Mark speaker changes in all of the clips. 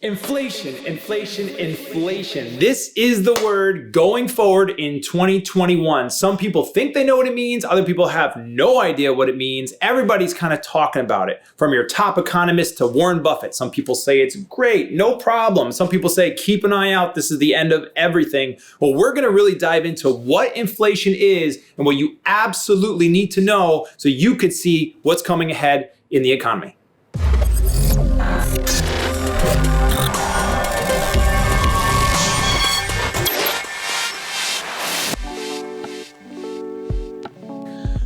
Speaker 1: Inflation, inflation, inflation. This is the word going forward in 2021. Some people think they know what it means. Other people have no idea what it means. Everybody's kind of talking about it. From your top economist to Warren Buffett. Some people say it's great, no problem. Some people say keep an eye out. This is the end of everything. Well, we're going to really dive into what inflation is and what you absolutely need to know so you could see what's coming ahead in the economy.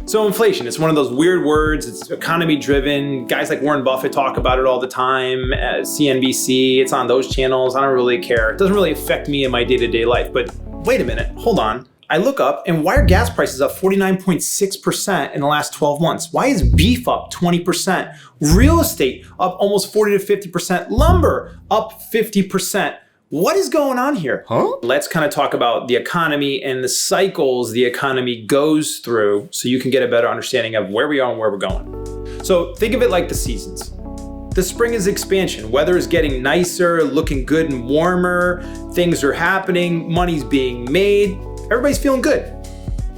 Speaker 1: So inflation, it's one of those weird words. It's economy driven. Guys like Warren Buffett talk about it all the time. CNBC, it's on those channels. I don't really care. It doesn't really affect me in my day-to-day life. But wait a minute, hold on. I look up and why are gas prices up 49.6% in the last 12 months? Why is beef up 20%? Real estate up almost 40 to 50%. Lumber up 50%. What is going on here? Let's kind of talk about the economy and the cycles the economy goes through so you can get a better understanding of where we are and where we're going. So think of it like the seasons. The spring is expansion. Weather is getting nicer, looking good and warmer. Things are happening. Money's being made. Everybody's feeling good.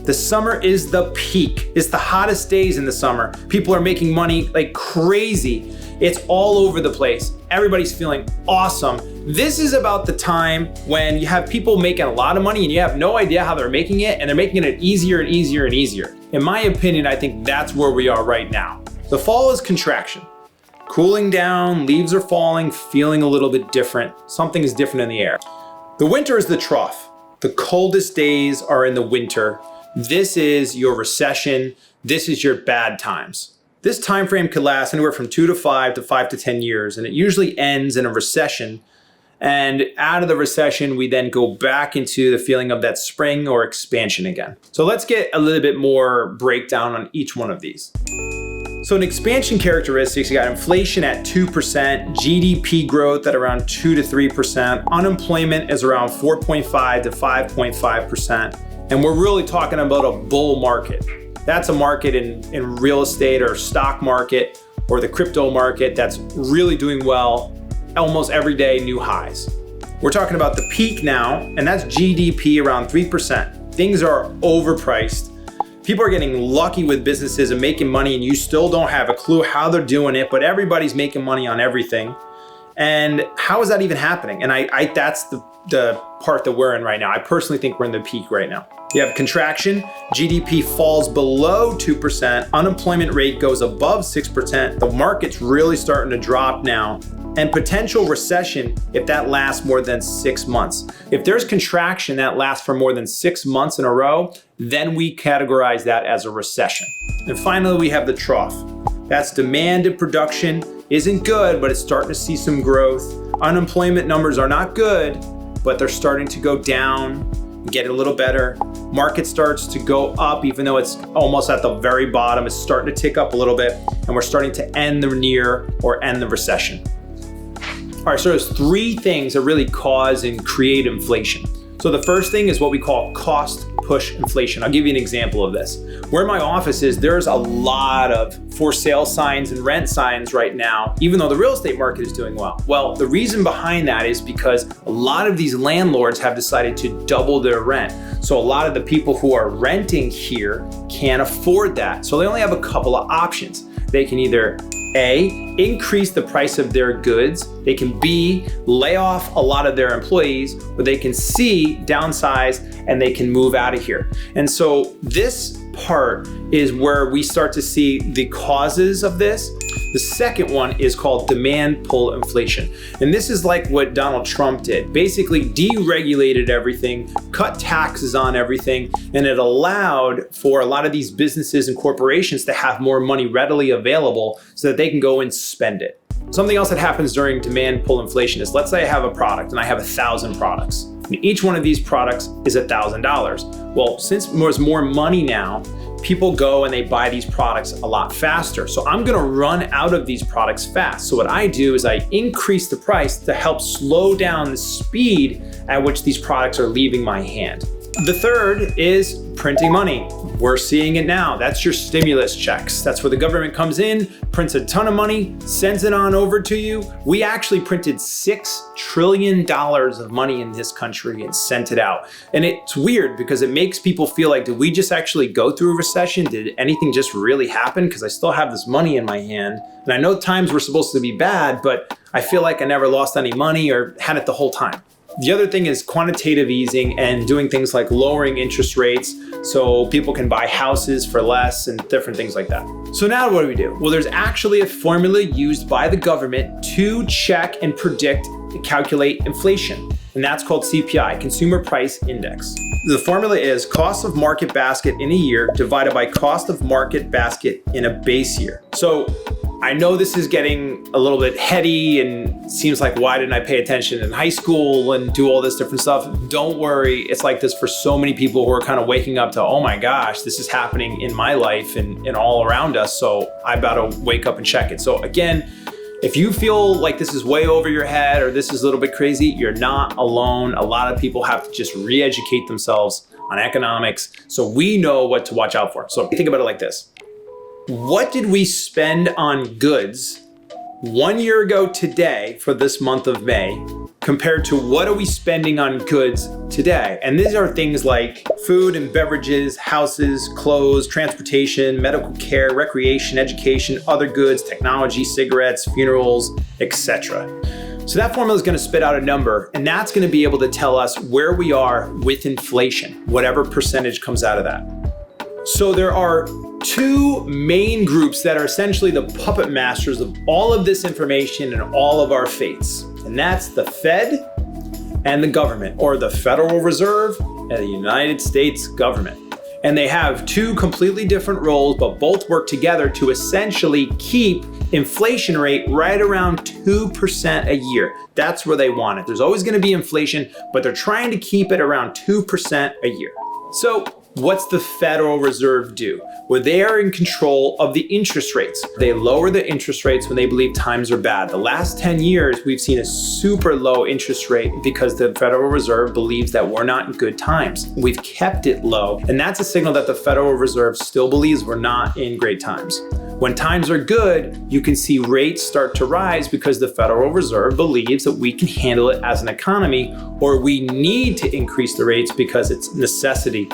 Speaker 1: The summer is the peak. It's the hottest days in the summer. People are making money like crazy. It's all over the place. Everybody's feeling awesome. This is about the time when you have people making a lot of money and you have no idea how they're making it, and they're making it easier and easier and easier. In my opinion, I think that's where we are right now. The fall is contraction. Cooling down, leaves are falling, feeling a little bit different. Something is different in the air. The winter is the trough. The coldest days are in the winter. This is your recession. This is your bad times. This time frame could last anywhere from 2 to 5 to 5 to 10 years, and it usually ends in a recession. And out of the recession, we then go back into the feeling of that spring or expansion again. So let's get a little bit more breakdown on each one of these. So in expansion characteristics, you got inflation at 2%, GDP growth at around 2 to 3%, unemployment is around 4.5 to 5.5%, and we're really talking about a bull market. That's a market in real estate or stock market or the crypto market that's really doing well, almost every day, new highs. We're talking about the peak now, and that's GDP around 3%. Things are overpriced. People are getting lucky with businesses and making money, and you still don't have a clue how they're doing it, but everybody's making money on everything. And how is that even happening? And that's the part that we're in right now. I personally think we're in the peak right now. You have contraction, GDP falls below 2%, unemployment rate goes above 6%, the market's really starting to drop now, and potential recession if that lasts more than 6 months. If there's contraction that lasts for more than 6 months in a row, then we categorize that as a recession. And finally, we have the trough. That's demand and production isn't good, but it's starting to see some growth. Unemployment numbers are not good, but they're starting to go down, get a little better. Market starts to go up, even though it's almost at the very bottom. It's starting to tick up a little bit, and we're starting to end the recession. All right, so there's 3 things that really cause and create inflation. So the first thing is what we call cost push inflation. I'll give you an example of this. Where my office is, there's a lot of for sale signs and rent signs right now, even though the real estate market is doing well. Well, the reason behind that is because a lot of these landlords have decided to double their rent. So a lot of the people who are renting here can't afford that. So they only have a couple of options. They can either A, increase the price of their goods. They can B, lay off a lot of their employees, or they can C, downsize, and they can move out of here. And so this part is where we start to see the causes of this. The second one is called demand pull inflation. And this is like what Donald Trump did. Basically deregulated everything, cut taxes on everything, and it allowed for a lot of these businesses and corporations to have more money readily available so that they can go and spend it. Something else that happens during demand pull inflation is, let's say I have a product and I have 1,000 products. And each one of these products is $1,000. Well, since there's more money now, people go and they buy these products a lot faster. So I'm gonna run out of these products fast. So what I do is I increase the price to help slow down the speed at which these products are leaving my hand. The third is printing money. We're seeing it now. That's your stimulus checks. That's where the government comes in, prints a ton of money, sends it on over to you. We actually printed $6 trillion of money in this country and sent it out. And it's weird because it makes people feel like, did we just actually go through a recession? Did anything just really happen? Because I still have this money in my hand. And I know times were supposed to be bad, but I feel like I never lost any money or had it the whole time. The other thing is quantitative easing and doing things like lowering interest rates so people can buy houses for less and different things like that. So now what do? Well, there's actually a formula used by the government to check and predict and calculate inflation. And that's called CPI, Consumer Price Index. The formula is cost of market basket in a year divided by cost of market basket in a base year. So I know this is getting a little bit heady and seems like, why didn't I pay attention in high school and do all this different stuff? Don't worry, it's like this for so many people who are kind of waking up to, oh my gosh, this is happening in my life and all around us, so I better wake up and check it. So again, if you feel like this is way over your head or this is a little bit crazy, you're not alone. A lot of people have to just re-educate themselves on economics so we know what to watch out for. So think about it like this. What did we spend on goods 1 year ago today for this month of May compared to what are we spending on goods today? And these are things like food and beverages, houses, clothes, transportation, medical care, recreation, education, other goods, technology, cigarettes, funerals, etc. So that formula is going to spit out a number, and that's going to be able to tell us where we are with inflation, whatever percentage comes out of that. So there are two main groups that are essentially the puppet masters of all of this information and all of our fates. And that's the Fed and the government, or the Federal Reserve and the United States government. And they have two completely different roles, but both work together to essentially keep inflation rate right around 2% a year. That's where they want it. There's always going to be inflation, but they're trying to keep it around 2% a year. So what's the Federal Reserve do? Well, they are in control of the interest rates. They lower the interest rates when they believe times are bad. The last 10 years, we've seen a super low interest rate because the Federal Reserve believes that we're not in good times. We've kept it low, and that's a signal that the Federal Reserve still believes we're not in great times. When times are good, you can see rates start to rise because the Federal Reserve believes that we can handle it as an economy, or we need to increase the rates because it's necessity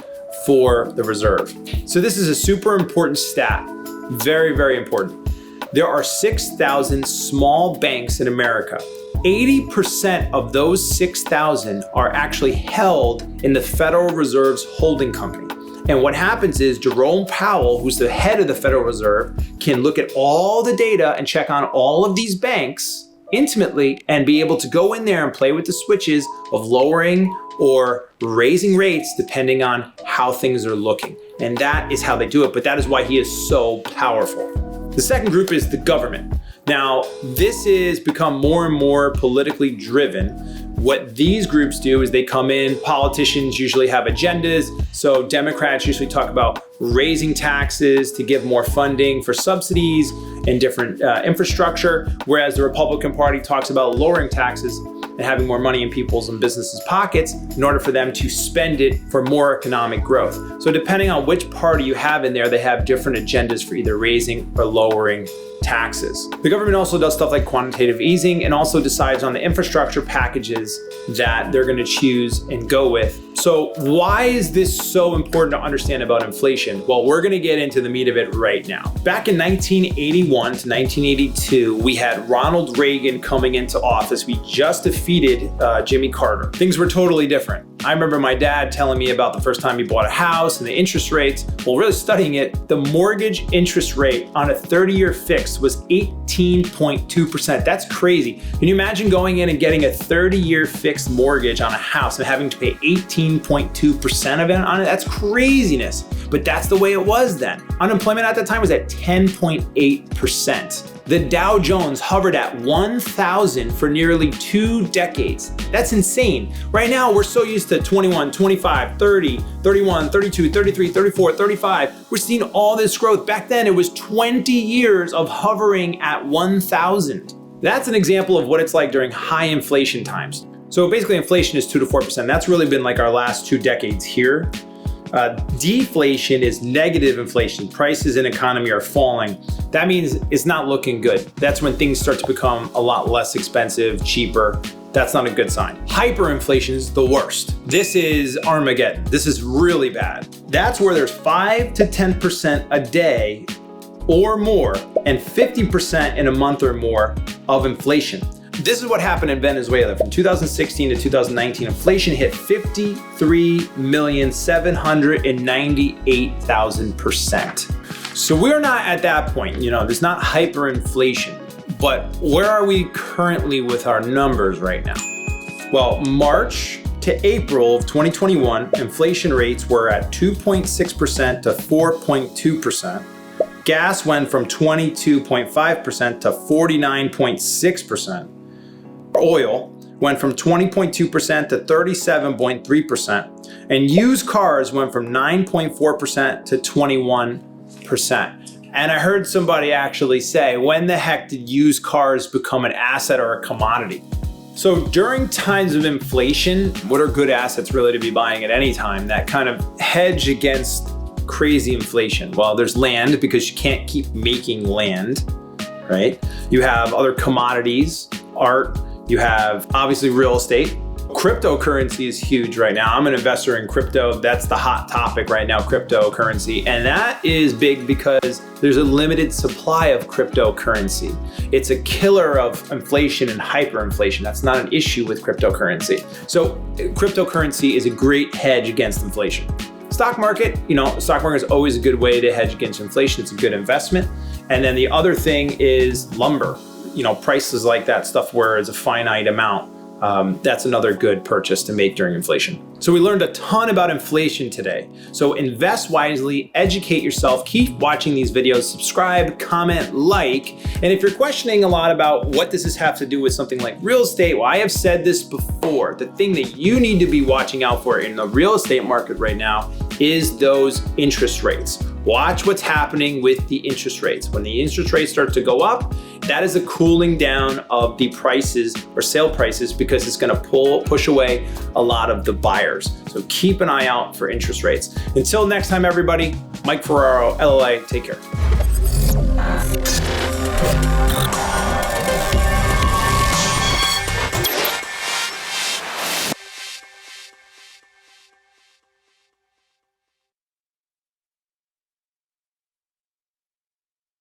Speaker 1: for the reserve. So this is a super important stat, very, very important. There are 6,000 small banks in America. 80% of those 6,000 are actually held in the Federal Reserve's holding company. And what happens is Jerome Powell, who's the head of the Federal Reserve, can look at all the data and check on all of these banks intimately and be able to go in there and play with the switches of lowering or raising rates depending on how things are looking. And that is how they do it, but that is why he is so powerful. The second group is the government. Now, this has become more and more politically driven. What these groups do is they come in, politicians usually have agendas. So Democrats usually talk about raising taxes to give more funding for subsidies and different infrastructure, whereas the Republican Party talks about lowering taxes and having more money in people's and businesses' pockets in order for them to spend it for more economic growth. So depending on which party you have in there, they have different agendas for either raising or lowering taxes. The government also does stuff like quantitative easing and also decides on the infrastructure packages that they're going to choose and go with. So why is this so important to understand about inflation? Well, we're going to get into the meat of it right now. Back in 1981 to 1982, we had Ronald Reagan coming into office. We just defeated Jimmy Carter. Things were totally different. I remember my dad telling me about the first time he bought a house and the interest rates. Well, really studying it, the mortgage interest rate on a 30-year fix was 18.2%. That's crazy. Can you imagine going in and getting a 30-year fixed mortgage on a house and having to pay 18.2% of it on it? That's craziness. But that's the way it was then. Unemployment at that time was at 10.8%. The Dow Jones hovered at 1,000 for nearly 2 decades. That's insane. Right now, we're so used to 21, 25, 30, 31, 32, 33, 34, 35. We're seeing all this growth. Back then, it was 20 years of hovering at 1,000. That's an example of what it's like during high inflation times. So basically inflation is 2 to 4%. That's really been like our last 2 decades here. Deflation is negative inflation. Prices in economy are falling. That means it's not looking good. That's when things start to become a lot less expensive, cheaper. That's not a good sign. Hyperinflation is the worst. This is Armageddon. This is really bad. That's where there's 5 to 10% a day or more and 50% in a month or more of inflation. This is what happened in Venezuela. From 2016 to 2019, inflation hit 53,798,000%. So we're not at that point, there's not hyperinflation, but where are we currently with our numbers right now? Well, March to April of 2021, inflation rates were at 2.6% to 4.2%. Gas went from 22.5% to 49.6%. Oil went from 20.2% to 37.3%, and used cars went from 9.4% to 21%. And I heard somebody actually say, when the heck did used cars become an asset or a commodity? So during times of inflation, what are good assets really to be buying at any time that kind of hedge against crazy inflation? Well, there's land, because you can't keep making land, right? You have other commodities, art, you have obviously real estate. Cryptocurrency is huge right now. I'm an investor in crypto. That's the hot topic right now, cryptocurrency. And that is big because there's a limited supply of cryptocurrency. It's a killer of inflation and hyperinflation. That's not an issue with cryptocurrency. So cryptocurrency is a great hedge against inflation. Stock market, stock market is always a good way to hedge against inflation. It's a good investment. And then the other thing is lumber. Prices like that stuff where it's a finite amount. That's another good purchase to make during inflation. So we learned a ton about inflation today. So invest wisely, educate yourself, keep watching these videos, subscribe, comment, like. And if you're questioning a lot about what does this have to do with something like real estate, well, I have said this before. The thing that you need to be watching out for in the real estate market right now is those interest rates. Watch what's happening with the interest rates. When the interest rates start to go up, that is a cooling down of the prices or sale prices, because it's going to push away a lot of the buyers. So keep an eye out for interest rates. Until next time, everybody, Mike Ferraro, LLA, take care.